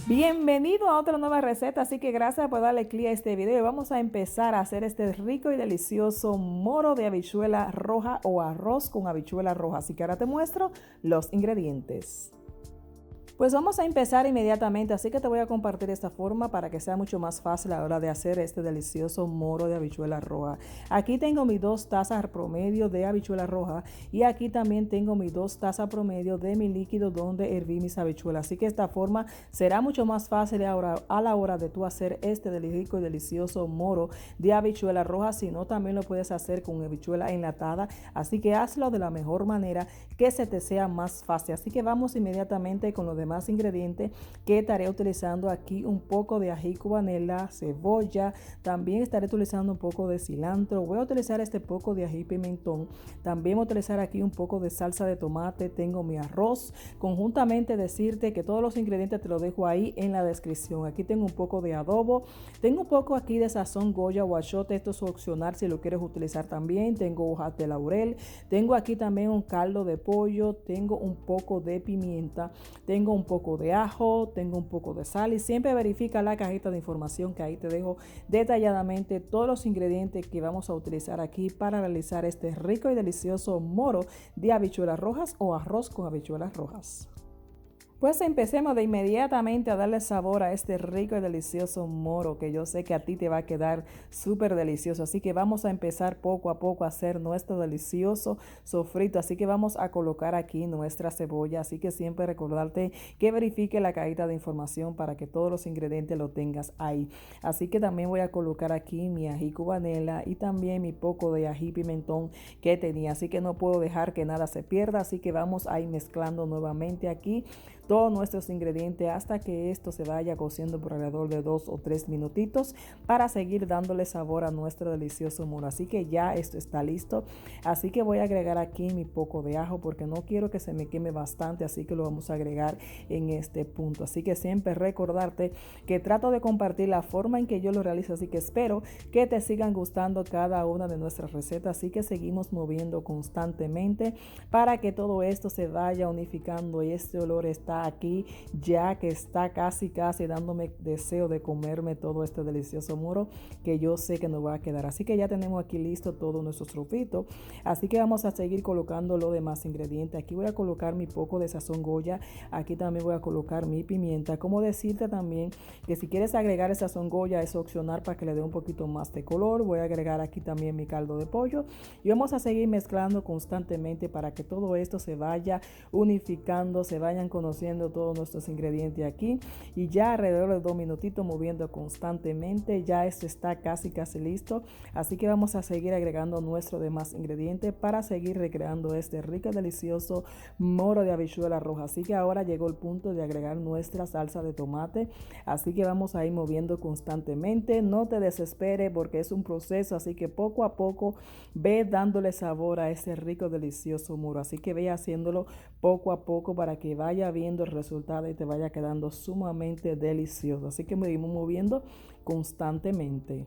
Bienvenido a otra nueva receta, así que gracias por darle clic a este video. Vamos a empezar a hacer este rico y delicioso moro de habichuela roja o arroz con habichuela roja. Así que ahora te muestro los ingredientes. Pues vamos a empezar inmediatamente, así que te voy a compartir esta forma para que sea mucho más fácil a la hora de hacer este delicioso moro de habichuela roja. Aquí tengo mis 2 tazas promedio de habichuela roja y aquí también tengo mis 2 tazas promedio de mi líquido donde herví mis habichuelas. Así que esta forma será mucho más fácil a la hora de tú hacer este rico y delicioso moro de habichuela roja, si no también lo puedes hacer con habichuela enlatada. Así que hazlo de la mejor manera que se te sea más fácil. Así que vamos inmediatamente con los demás ingredientes que estaré utilizando aquí: un poco de ají cubanela, cebolla, también estaré utilizando un poco de cilantro, voy a utilizar este poco de ají pimentón, también voy a utilizar aquí un poco de salsa de tomate, tengo mi arroz. Conjuntamente decirte que todos los ingredientes te los dejo ahí en la descripción. Aquí tengo un poco de adobo, tengo un poco aquí de sazón Goya o achiote, esto es opcional si lo quieres utilizar también, tengo hojas de laurel, tengo aquí también un caldo de pollo, tengo un poco de pimienta, tengo un poco de ajo, tengo un poco de sal, y siempre verifica la cajita de información que ahí te dejo detalladamente todos los ingredientes que vamos a utilizar aquí para realizar este rico y delicioso moro de habichuelas rojas o arroz con habichuelas rojas. Pues empecemos de inmediatamente a darle sabor a este rico y delicioso moro que yo sé que a ti te va a quedar súper delicioso. Así que vamos a empezar poco a poco a hacer nuestro delicioso sofrito. Así que vamos a colocar aquí nuestra cebolla. Así que siempre recordarte que verifique la cajita de información para que todos los ingredientes lo tengas ahí. Así que también voy a colocar aquí mi ají cubanela y también mi poco de ají pimentón que tenía. Así que no puedo dejar que nada se pierda. Así que vamos a ir mezclando nuevamente aquí todos nuestros ingredientes hasta que esto se vaya cociendo por alrededor de 2 o 3 minutitos para seguir dándole sabor a nuestro delicioso moro. Así que ya esto está listo. Así que voy a agregar aquí mi poco de ajo porque no quiero que se me queme bastante, así que lo vamos a agregar en este punto. Así que siempre recordarte que trato de compartir la forma en que yo lo realizo, así que espero que te sigan gustando cada una de nuestras recetas. Así que seguimos moviendo constantemente para que todo esto se vaya unificando y este olor está aquí ya que está casi dándome deseo de comerme todo este delicioso moro que yo sé que nos va a quedar. Así que ya tenemos aquí listo todo nuestro sofrito, así que vamos a seguir colocando los demás ingredientes. Aquí voy a colocar mi poco de sazón Goya, aquí también voy a colocar mi pimienta. Como decirte también que si quieres agregar el sazón Goya es opcional para que le dé un poquito más de color. Voy a agregar aquí también mi caldo de pollo y vamos a seguir mezclando constantemente para que todo esto se vaya unificando, se vayan conociendo todos nuestros ingredientes aquí, y ya alrededor de 2 minutitos moviendo constantemente. Ya esto está casi listo, así que vamos a seguir agregando nuestros demás ingredientes para seguir recreando este rico delicioso moro de habichuela roja. Así que ahora llegó el punto de agregar nuestra salsa de tomate, así que vamos a ir moviendo constantemente. No te desesperes porque es un proceso, así que poco a poco ve dándole sabor a este rico delicioso moro. Así que ve haciéndolo poco a poco para que vaya viendo el resultado y te vaya quedando sumamente delicioso. Así que me seguimos moviendo constantemente.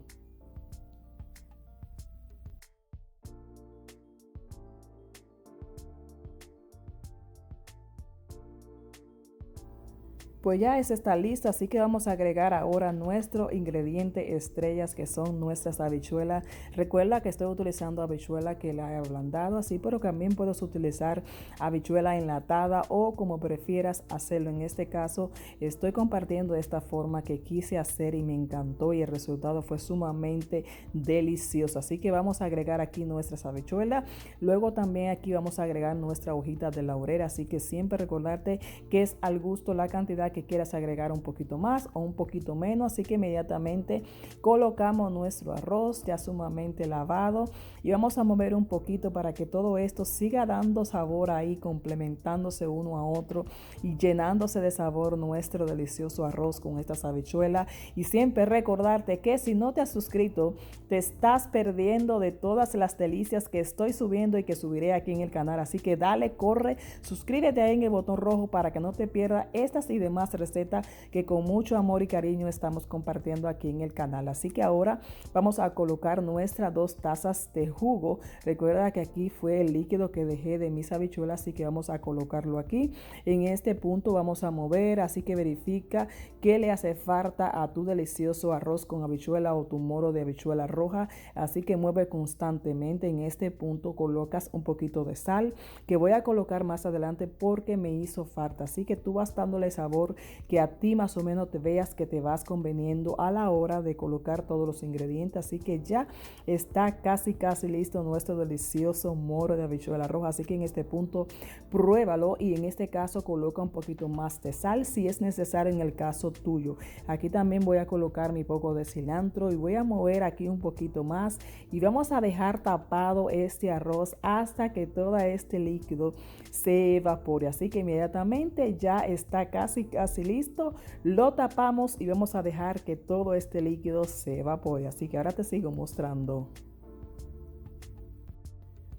Pues ya eso está listo, así que vamos a agregar ahora nuestro ingrediente estrellas, que son nuestras habichuelas. Recuerda que estoy utilizando habichuela que la he ablandado así, pero también puedes utilizar habichuela enlatada o como prefieras hacerlo. En este caso estoy compartiendo esta forma que quise hacer y me encantó y el resultado fue sumamente delicioso. Así que vamos a agregar aquí nuestras habichuelas. Luego también aquí vamos a agregar nuestra hojita de laurel, así que siempre recordarte que es al gusto la cantidad que quieras agregar, un poquito más o un poquito menos. Así que inmediatamente colocamos nuestro arroz ya sumamente lavado y vamos a mover un poquito para que todo esto siga dando sabor ahí, complementándose uno a otro y llenándose de sabor nuestro delicioso arroz con estas habichuelas. Y siempre recordarte que si no te has suscrito te estás perdiendo de todas las delicias que estoy subiendo y que subiré aquí en el canal. Así que dale, corre, suscríbete ahí en el botón rojo para que no te pierdas estas y demás más recetas que con mucho amor y cariño estamos compartiendo aquí en el canal. Así que ahora vamos a colocar nuestras 2 tazas de jugo. Recuerda que aquí fue el líquido que dejé de mis habichuelas, así que vamos a colocarlo aquí. En este punto vamos a mover, así que verifica qué le hace falta a tu delicioso arroz con habichuela o tu moro de habichuela roja. Así que mueve constantemente. En este punto colocas un poquito de sal que voy a colocar más adelante porque me hizo falta. Así que tú vas dándole sabor que a ti más o menos te veas que te vas conveniendo a la hora de colocar todos los ingredientes. Así que ya está casi listo nuestro delicioso moro de habichuela roja. Así que en este punto pruébalo y en este caso coloca un poquito más de sal si es necesario en el caso tuyo. Aquí también voy a colocar mi poco de cilantro y voy a mover aquí un poquito más y vamos a dejar tapado este arroz hasta que todo este líquido se evapore. Así que inmediatamente ya está casi listo, lo tapamos y vamos a dejar que todo este líquido se evapore. Así que ahora te sigo mostrando.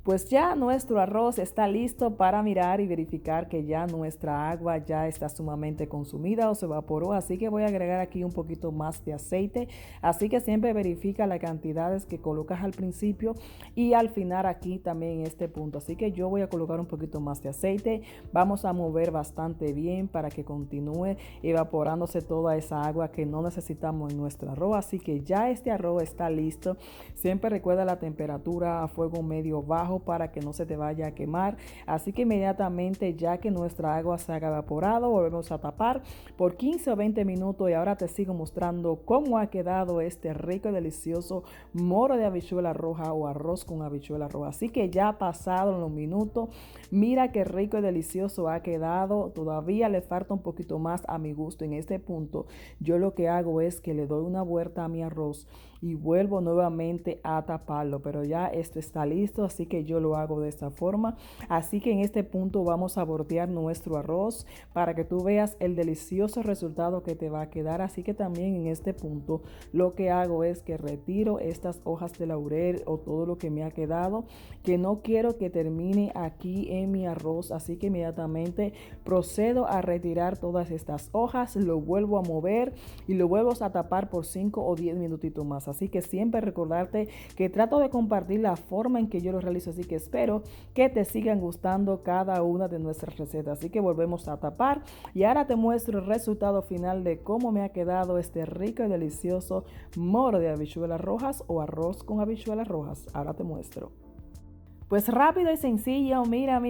Pues ya nuestro arroz está listo para mirar y verificar que ya nuestra agua ya está sumamente consumida o se evaporó. Así que voy a agregar aquí un poquito más de aceite. Así que siempre verifica las cantidades que colocas al principio y al final aquí también en este punto. Así que yo voy a colocar un poquito más de aceite. Vamos a mover bastante bien para que continúe evaporándose toda esa agua que no necesitamos en nuestro arroz. Así que ya este arroz está listo. Siempre recuerda la temperatura a fuego medio bajo para que no se te vaya a quemar. Así que inmediatamente ya que nuestra agua se haya evaporado, volvemos a tapar por 15 o 20 minutos y ahora te sigo mostrando cómo ha quedado este rico y delicioso moro de habichuela roja o arroz con habichuela roja. Así que ya pasado los minutos, mira qué rico y delicioso ha quedado. Todavía le falta un poquito más a mi gusto. En este punto yo lo que hago es que le doy una vuelta a mi arroz y vuelvo nuevamente a taparlo, pero ya esto está listo, así que yo lo hago de esta forma. Así que en este punto vamos a voltear nuestro arroz para que tú veas el delicioso resultado que te va a quedar. Así que también en este punto lo que hago es que retiro estas hojas de laurel o todo lo que me ha quedado, que no quiero que termine aquí en mi arroz. Así que inmediatamente procedo a retirar todas estas hojas, lo vuelvo a mover y lo vuelvo a tapar por 5 o 10 minutitos más. Así que siempre recordarte que trato de compartir la forma en que yo lo realizo, así que espero que te sigan gustando cada una de nuestras recetas. Así que volvemos a tapar y ahora te muestro el resultado final de cómo me ha quedado este rico y delicioso moro de habichuelas rojas o arroz con habichuelas rojas. Ahora te muestro. Pues rápido y sencillo, mira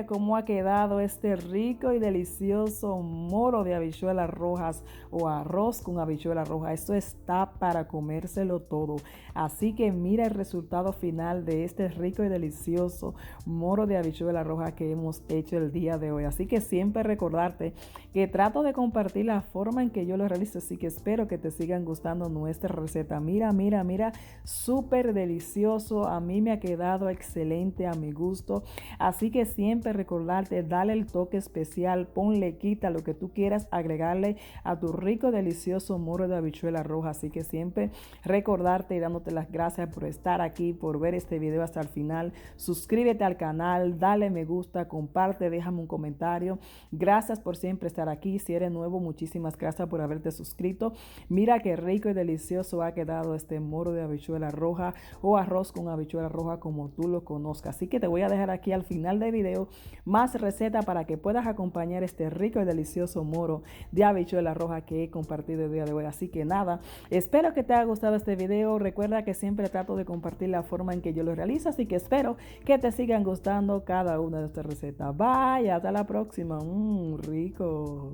cómo ha quedado este rico y delicioso moro de habichuelas rojas o arroz con habichuelas rojas. Esto está para comérselo todo. Así que mira el resultado final de este rico y delicioso moro de habichuelas rojas que hemos hecho el día de hoy. Así que siempre recordarte que trato de compartir la forma en que yo lo realizo. Así que espero que te sigan gustando nuestra receta. Mira, súper delicioso. A mí me ha quedado excelente a mi gusto, así que siempre recordarte, dale el toque especial, ponle, quita lo que tú quieras agregarle a tu rico delicioso moro de habichuela roja. Así que siempre recordarte y dándote las gracias por estar aquí, por ver este video hasta el final. Suscríbete al canal, dale me gusta, comparte, déjame un comentario. Gracias por siempre estar aquí. Si eres nuevo, muchísimas gracias por haberte suscrito. Mira qué rico y delicioso ha quedado este moro de habichuela roja o arroz con habichuela roja como tú lo conozcas. Así que te voy a dejar aquí al final del video más recetas para que puedas acompañar este rico y delicioso moro de habichuela roja que he compartido el día de hoy. Así que nada, espero que te haya gustado este video. Recuerda que siempre trato de compartir la forma en que yo lo realizo, así que espero que te sigan gustando cada una de estas recetas. Bye, hasta la próxima. Rico.